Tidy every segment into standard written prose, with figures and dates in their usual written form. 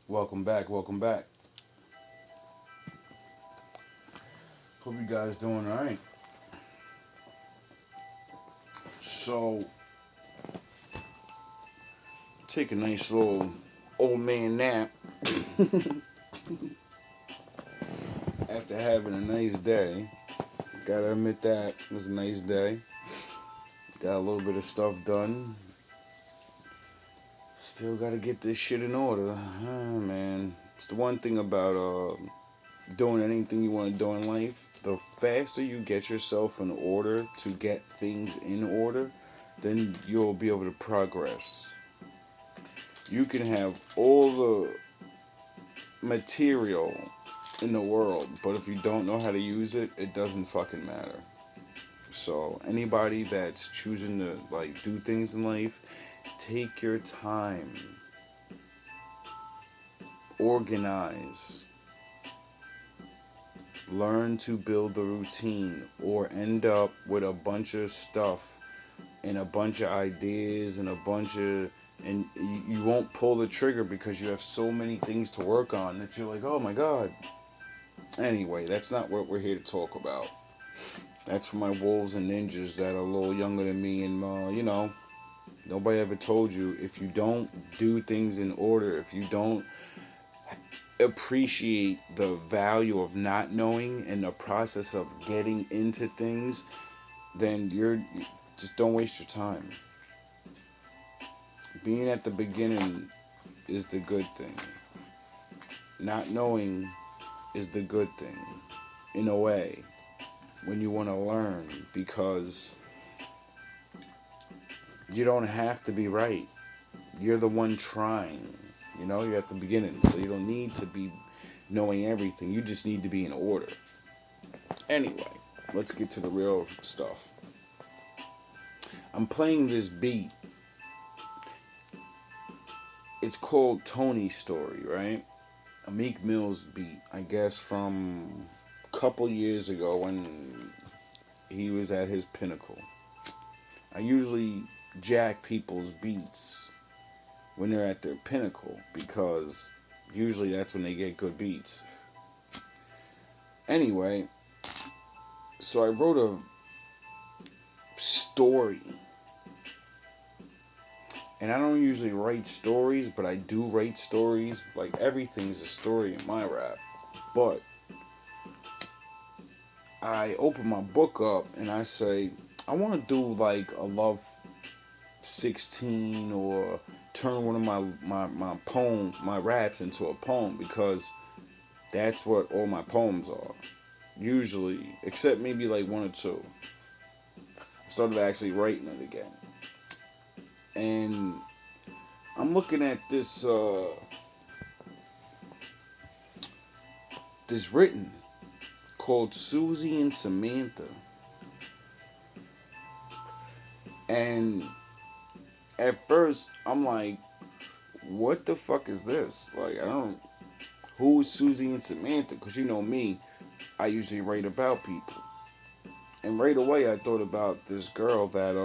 Welcome back, welcome back. Hope you guys doing alright. So, take a nice little old man nap after having a nice day. Gotta admit that it was a nice day. Got a little bit of stuff done. Still gotta get this shit in order. Man. It's the one thing about doing anything you want to do in life. The faster you get yourself in order to get things in order, then you'll be able to progress. You can have all the material in the world, but if you don't know how to use it, it doesn't fucking matter. So anybody that's choosing to like do things in life, take your time. Organize. Learn to build the routine or end up with a bunch of stuff and a bunch of ideas and a bunch of and you won't pull the trigger because you have so many things to work on that you're like, oh my god. Anyway, that's not what we're here to talk about. That's for my wolves and ninjas that are a little younger than me, and nobody ever told you if you don't do things in order, if you don't appreciate the value of not knowing and the process of getting into things, then you're just don't waste your time. Being at the beginning is the good thing. Not knowing is the good thing, in a way, when you want to learn, because you don't have to be right. You're the one trying. You're at the beginning, so you don't need to be knowing everything. You just need to be in order. Anyway, let's get to the real stuff. I'm playing this beat. It's called Tony's Story, right? A Meek Mill's beat, I guess, from a couple years ago when he was at his pinnacle. I usually jack people's beats when they're at their pinnacle because usually that's when they get good beats. Anyway, so I wrote a story. And I don't usually write stories, but I do write stories. Like, everything's a story in my rap. But I open my book up and I say, I want to do like a Love 16 or turn one of my raps into a poem, because that's what all my poems are. Usually, except maybe like one or two. I started actually writing it again. And I'm looking at this written called Susie and Samantha. And at first I'm like, what the fuck is this? Like, who is Susie and Samantha? Because you know me, I usually write about people. And right away I thought about this girl that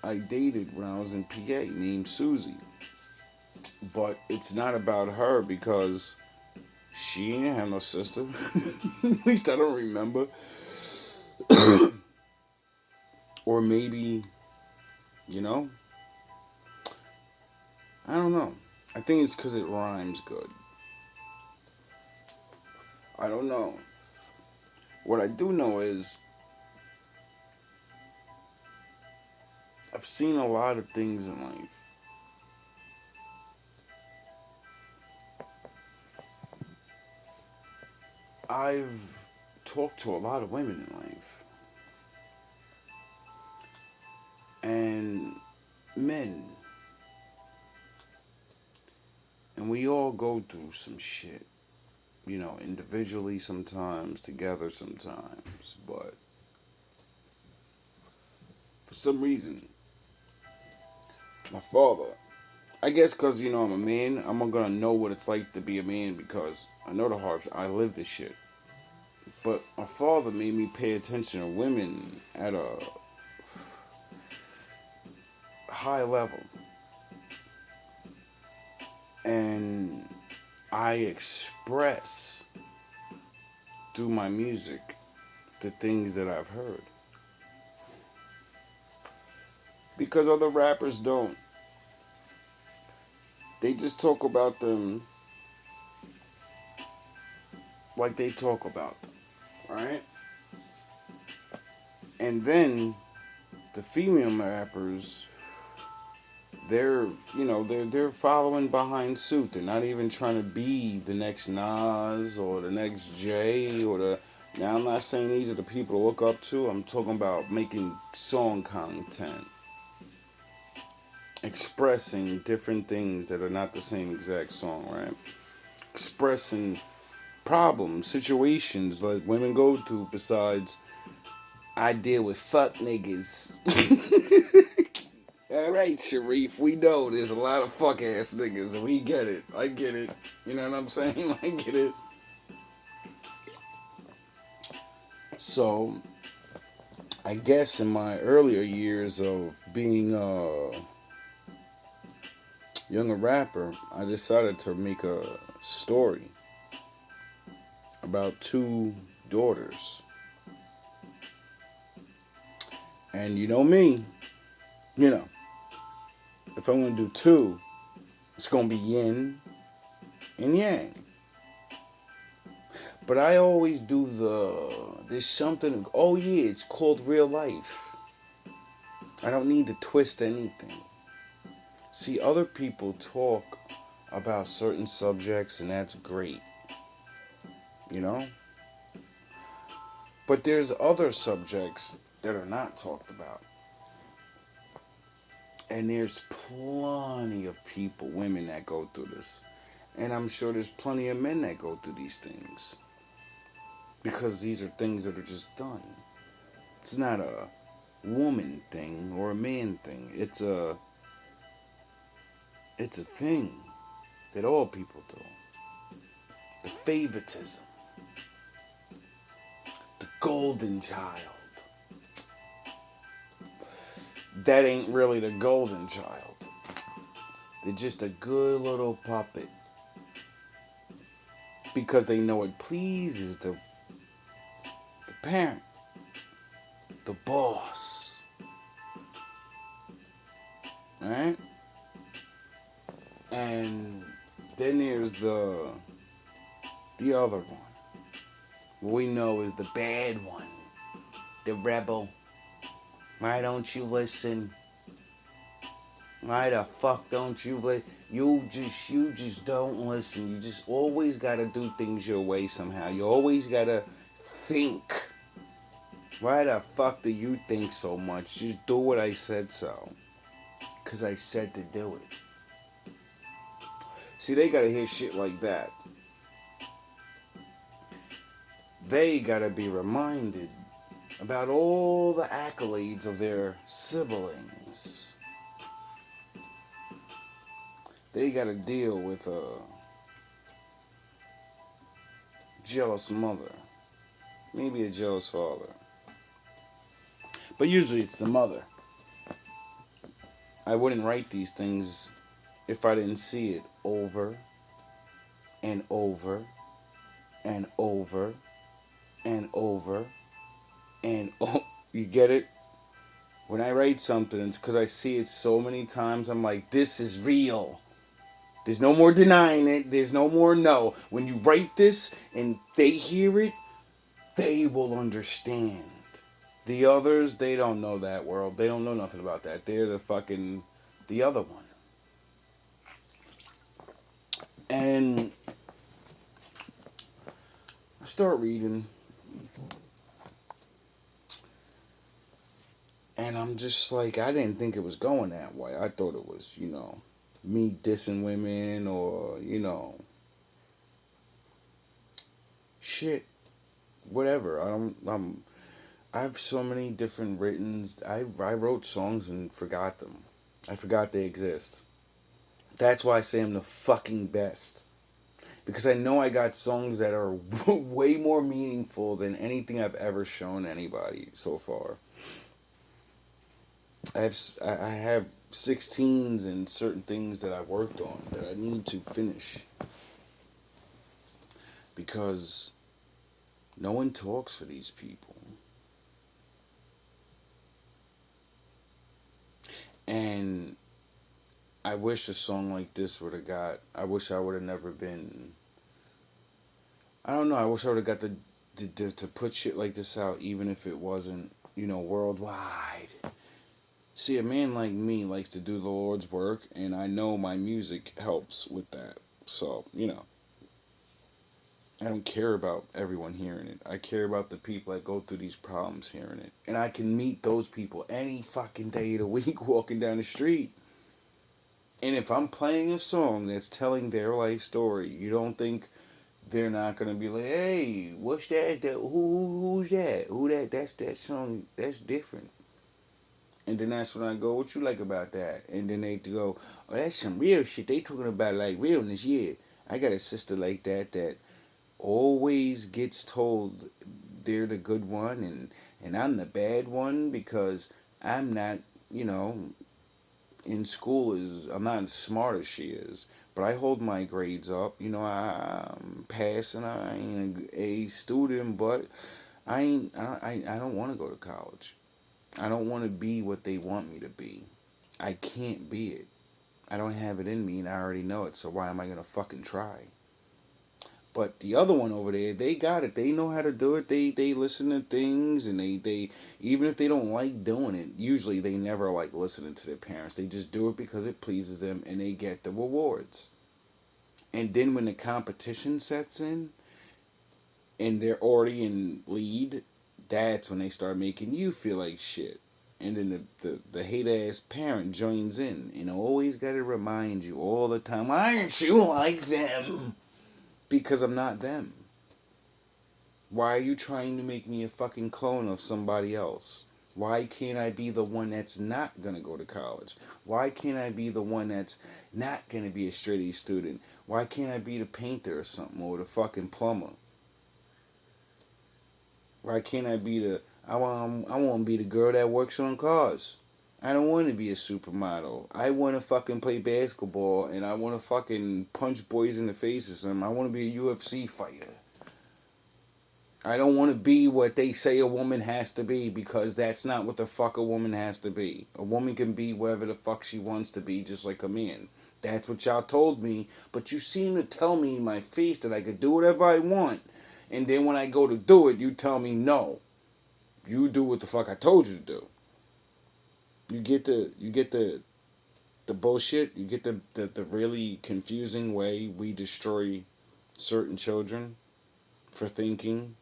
I dated when I was in PA named Susie. But it's not about her because she didn't have no sister. At least I don't remember. Or maybe, you know, I don't know. I think it's because it rhymes good. I don't know. What I do know is I've seen a lot of things in life. I've talked to a lot of women in life. And men. And we all go through some shit. Individually sometimes, together sometimes. But for some reason, my father, I guess because, I'm a man, I'm going to know what it's like to be a man because I know the harps. I live this shit. But my father made me pay attention to women at a high level. And I express through my music the things that I've heard. Because other rappers don't. They just talk about them like they talk about them, right? And then the female rappers, they're they're following behind suit. They're not even trying to be the next Nas or the next Jay or the. Now I'm not saying these are the people to look up to. I'm talking about making song content, expressing different things that are not the same exact song, right? Expressing problems, situations like women go through. Besides, I deal with fuck niggas. All right, Sharif, we know there's a lot of fuck ass niggas, and we get it. I get it. You know what I'm saying? I get it. So, I guess in my earlier years of being a younger rapper, I decided to make a story about two daughters. And you know me, you know, if I'm going to do two, it's going to be yin and yang. But I always do there's something, oh yeah, it's called real life. I don't need to twist anything. See, other people talk about certain subjects, and that's great, you know? But there's other subjects that are not talked about. And there's plenty of people, women that go through this. And I'm sure there's plenty of men that go through these things. Because these are things that are just done. It's not a woman thing or a man thing. It's a thing that all people do. The favoritism. The golden child. That ain't really the golden child. They're just a good little puppet. Because they know it pleases the parent. The boss. Right? And then there's the other one. What we know is the bad one. The rebel. Why don't you listen? Why the fuck don't you listen? You just don't listen. You just always gotta do things your way somehow. You always gotta think. Why the fuck do you think so much? Just do what I said so. Cause I said to do it. See, they gotta hear shit like that. They gotta be reminded about all the accolades of their siblings. They gotta deal with a jealous mother. Maybe a jealous father. But usually it's the mother. I wouldn't write these things if I didn't see it over and over and over and over and oh, you get it? When I write something, it's because I see it so many times. I'm like, this is real. There's no more denying it. There's no more no. When you write this and they hear it, they will understand. The others, they don't know that world. They don't know nothing about that. They're the other one. And I start reading. And I'm just like, I didn't think it was going that way. I thought it was, me dissing women or, shit. Whatever. I have so many different writtens. I wrote songs and forgot them. I forgot they exist. That's why I say I'm the fucking best. Because I know I got songs that are way more meaningful than anything I've ever shown anybody so far. I have 16s and certain things that I worked on that I need to finish. because no one talks for these people. And I wish a song like this would have got. I wish I would have never been. I don't know. I wish I would have got to put shit like this out, even if it wasn't, worldwide. See, a man like me likes to do the Lord's work, and I know my music helps with that. So, I don't care about everyone hearing it. I care about the people that go through these problems hearing it. And I can meet those people any fucking day of the week walking down the street. And if I'm playing a song that's telling their life story, you don't think they're not gonna be like, "Hey, what's that? Who's that? Who that? That's that song. That's different." And then that's when I go, "What you like about that?" And then they go, "Oh, that's some real shit. They talking about like realness." Yeah, I got a sister like that always gets told they're the good one, and I'm the bad one because I'm not, you know, in school is I'm not as smart as she is, but I hold my grades up. I'm passing. I ain't a student, but I ain't. I don't want to go to college. I don't want to be what they want me to be. I can't be it. I don't have it in me, and I already know it. So why am I gonna fucking try? But the other one over there, they got it. They know how to do it. They listen to things, and they even if they don't like doing it, usually they never like listening to their parents. They just do it because it pleases them, and they get the rewards. And then when the competition sets in, and they're already in lead, that's when they start making you feel like shit. And then the hate ass parent joins in and always got to remind you all the time, why aren't you like them? Because I'm not them. Why are you trying to make me a fucking clone of somebody else? Why can't I be the one that's not going to go to college? Why can't I be the one that's not going to be a straight A student? Why can't I be the painter or something or the fucking plumber? Why can't I be I want to be the girl that works on cars. I don't want to be a supermodel. I want to fucking play basketball and I want to fucking punch boys in the face or something. I want to be a UFC fighter. I don't want to be what they say a woman has to be because that's not what the fuck a woman has to be. A woman can be whatever the fuck she wants to be, just like a man. That's what y'all told me, but you seem to tell me in my face that I could do whatever I want. And then when I go to do it, you tell me no. You do what the fuck I told you to do. You get the bullshit. You get the really confusing way we destroy certain children for thinking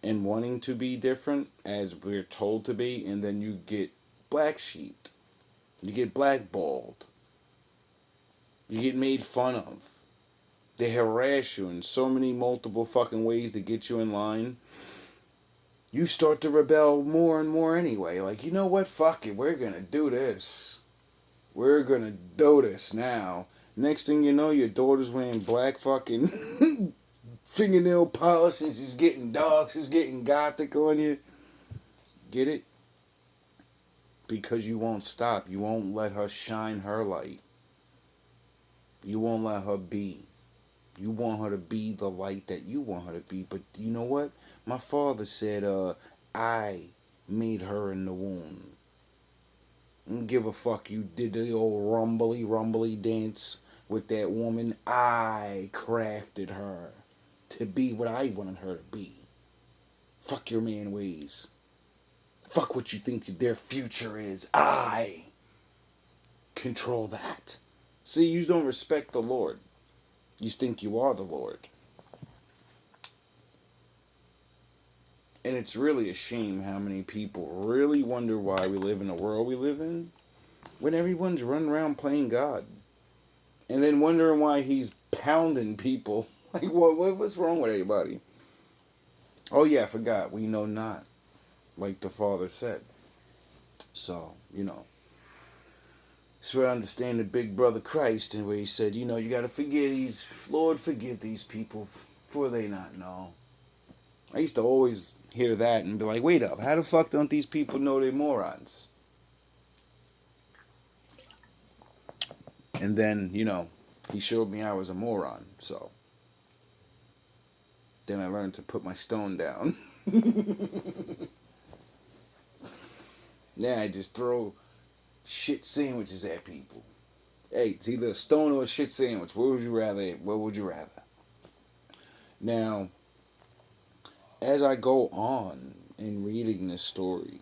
and wanting to be different as we're told to be, and then you get black sheeped. You get blackballed. You get made fun of. They harass you in so many multiple fucking ways to get you in line. You start to rebel more and more anyway. Like, you know what? Fuck it. We're gonna do this. We're gonna do this now. Next thing you know, your daughter's wearing black fucking fingernail polish and she's getting dark. She's getting gothic on you. Get it? Because you won't stop. You won't let her shine her light. You won't let her be. You want her to be the light that you want her to be. But you know what? My father said, I made her in the womb. I don't give a fuck you did the old rumbly dance with that woman. I crafted her to be what I wanted her to be. Fuck your man ways. Fuck what you think their future is. I control that. See, you don't respect the Lord. You think you are the Lord. And it's really a shame how many people really wonder why we live in the world we live in when everyone's running around playing God. And then wondering why he's pounding people. Like, what's wrong with everybody? Oh, yeah, I forgot. We know not. Like the Father said. So, so I understand the big brother Christ and where he said, you got to forgive these, Lord, forgive these people for they not know. I used to always hear that and be like, wait up, how the fuck don't these people know they're morons? And then, he showed me I was a moron, so. Then I learned to put my stone down. Now I just throw shit sandwiches at people. Hey, it's either a stone or a shit sandwich. What would you rather? What would you rather? Now, as I go on in reading this story,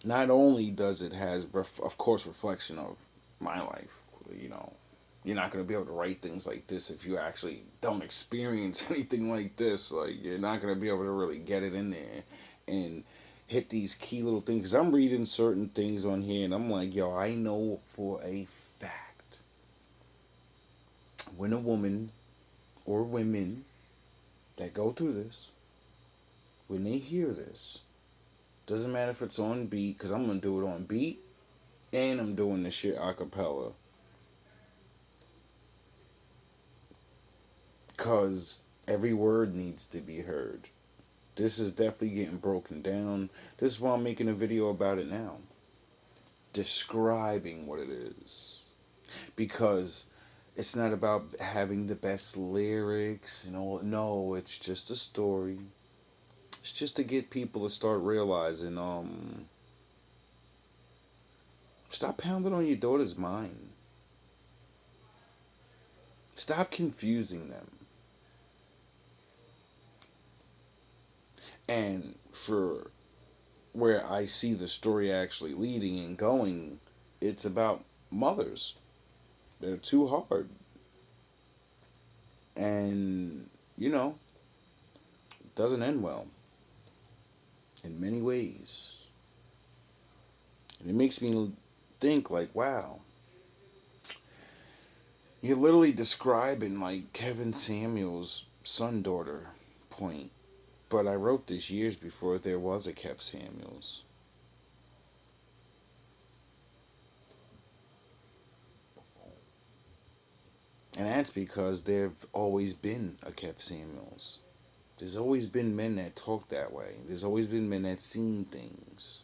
not only does it has, of course, reflection of my life. You know, you're not gonna be able to write things like this if you actually don't experience anything like this. Like, you're not gonna be able to really get it in there and hit these key little things. Cause I'm reading certain things on here, and I'm like, yo, I know for a fact when a woman or women that go through this, when they hear this, doesn't matter if it's on beat, because I'm gonna do it on beat, and I'm doing this shit a cappella. Because every word needs to be heard. This is definitely getting broken down. This is why I'm making a video about it now. Describing what it is. Because it's not about having the best lyrics, you know. No, it's just a story. It's just to get people to start realizing, stop pounding on your daughter's mind. Stop confusing them. And for where I see the story actually leading and going, it's about mothers. They're too hard. And, you know, it doesn't end well in many ways. And it makes me think, like, wow, you're literally describing, like, Kevin Samuel's son-daughter point. But I wrote this years before there was a Kev Samuels. And that's because there've always been a Kev Samuels. There's always been men that talk that way. There's always been men that seen things.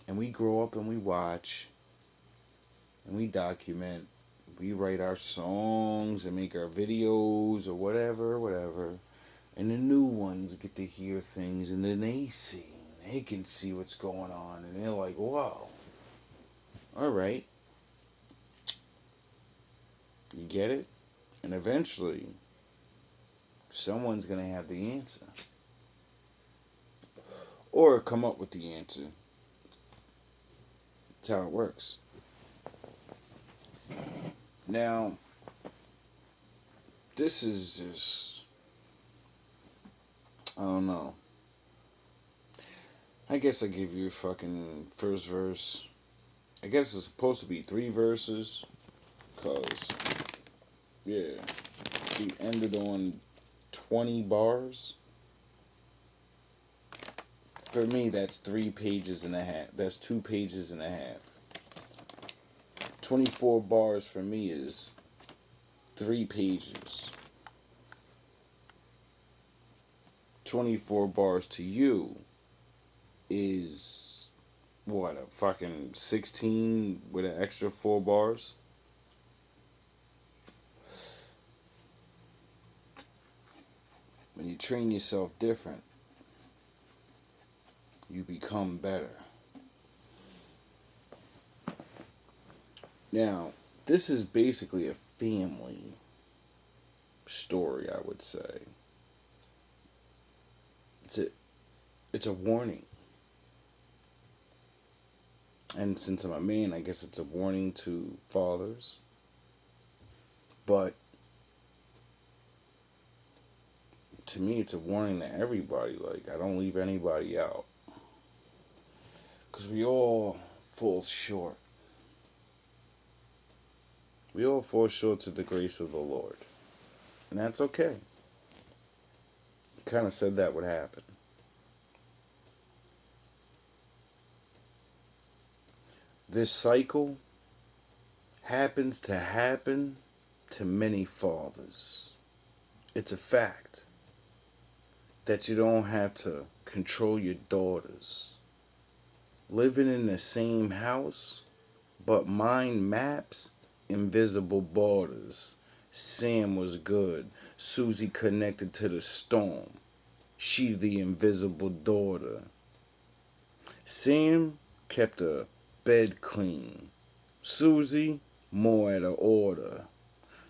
And we grow up and we watch and we document. We write our songs and make our videos or whatever, whatever. And the new ones get to hear things and then they see. They can see what's going on and they're like, whoa. Alright. You get it? And eventually, someone's going to have the answer. Or come up with the answer. That's how it works. Now, this is just, I don't know. I guess I give you a fucking first verse. I guess it's supposed to be 3 verses. Because, yeah, we ended on 20 bars. For me, that's 3 pages and a half. That's 2 pages and a half. 24 bars for me is 3 pages. 24 bars to you is, what, a fucking 16 with an extra 4 bars? When you train yourself different, you become better. Now, this is basically a family story, I would say. It's a warning. And since I'm a man, I guess it's a warning to fathers. But to me, it's a warning to everybody. Like, I don't leave anybody out. Because we all fall short. We all fall short to the grace of the Lord. And that's okay. He kind of said that would happen. This cycle happens to happen to many fathers. It's a fact that you don't have to control your daughters. Living in the same house, but mind maps invisible borders. Sam was good. Susie connected to the storm. She the invisible daughter. Sam kept the bed clean. Susie more at a order.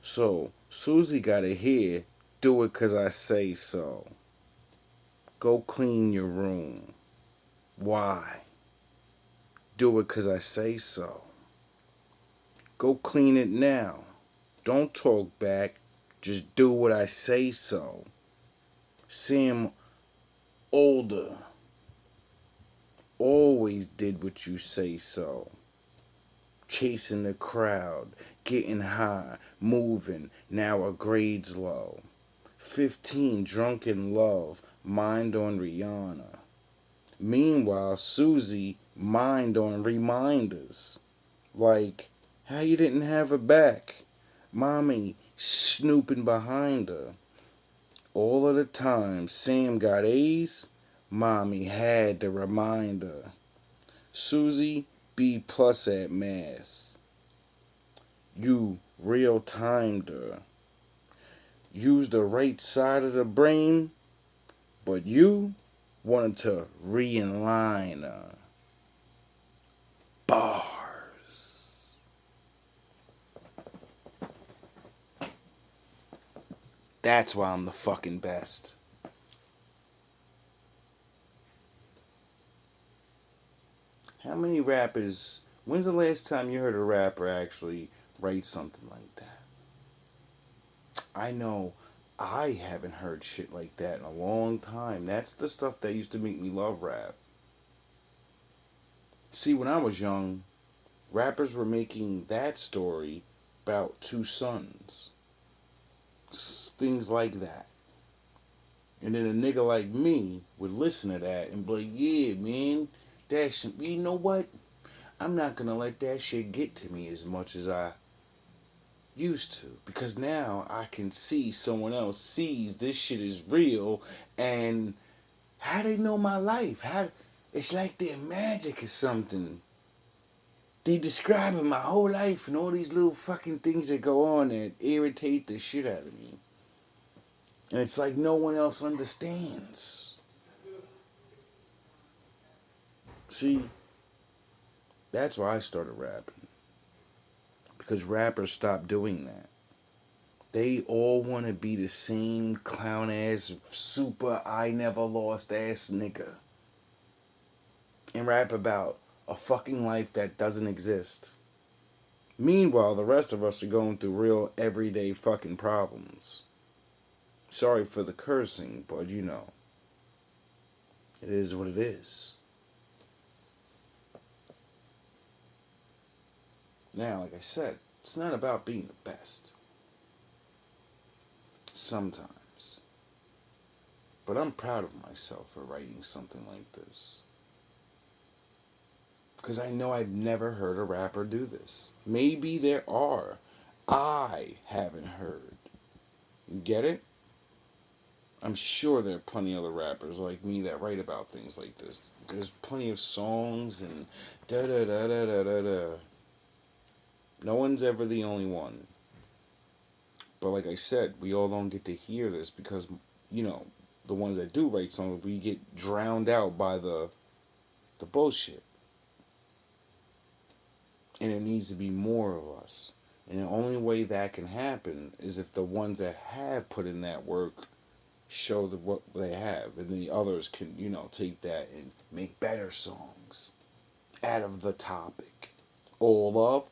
So Susie gotta hear, do it 'cause I say so. Go clean your room. Why? Do it 'cause I say so. Go clean it now. Don't talk back. Just do what I say so. Sam older. Always did what you say so. Chasing the crowd. Getting high. Moving. Now her grades low. 15 drunk in love. Mind on Rihanna. Meanwhile, Susie mind on reminders. Like, how you didn't have her back? Mommy snooping behind her. All of the time Sam got A's, Mommy had to remind her. Susie B plus at math. You real timed her. Used the right side of the brain, but you wanted to realign her. Bars. That's why I'm the fucking best. How many rappers, when's the last time you heard a rapper actually write something like that? I know I haven't heard shit like that in a long time. That's the stuff that used to make me love rap. See, when I was young, rappers were making that story about two sons. Things like that. And then a nigga like me would listen to that and be like, yeah, man, that shit, you know what? I'm not gonna let that shit get to me as much as I used to. Because now I can see someone else sees this shit is real and how they know my life. How it's like they're magic or something. They describing my whole life and all these little fucking things that go on that irritate the shit out of me. And it's like no one else understands. See, that's why I started rapping. Because rappers stopped doing that. They all want to be the same clown ass, super I never lost ass nigga. And rap about a fucking life that doesn't exist. Meanwhile, the rest of us are going through real everyday fucking problems. Sorry for the cursing, but you know, it is what it is. Now, like I said, it's not about being the best. Sometimes. But I'm proud of myself for writing something like this. Because I know I've never heard a rapper do this. Maybe there are. I haven't heard. You get it? I'm sure there are plenty of other rappers like me that write about things like this. There's plenty of songs and da da da da da da da. No one's ever the only one. But like I said, we all don't get to hear this because, you know, the ones that do write songs, we get drowned out by the bullshit. And it needs to be more of us. And the only way that can happen is if the ones that have put in that work show what they have, and then the others can, you know, take that and make better songs out of the topic. All love,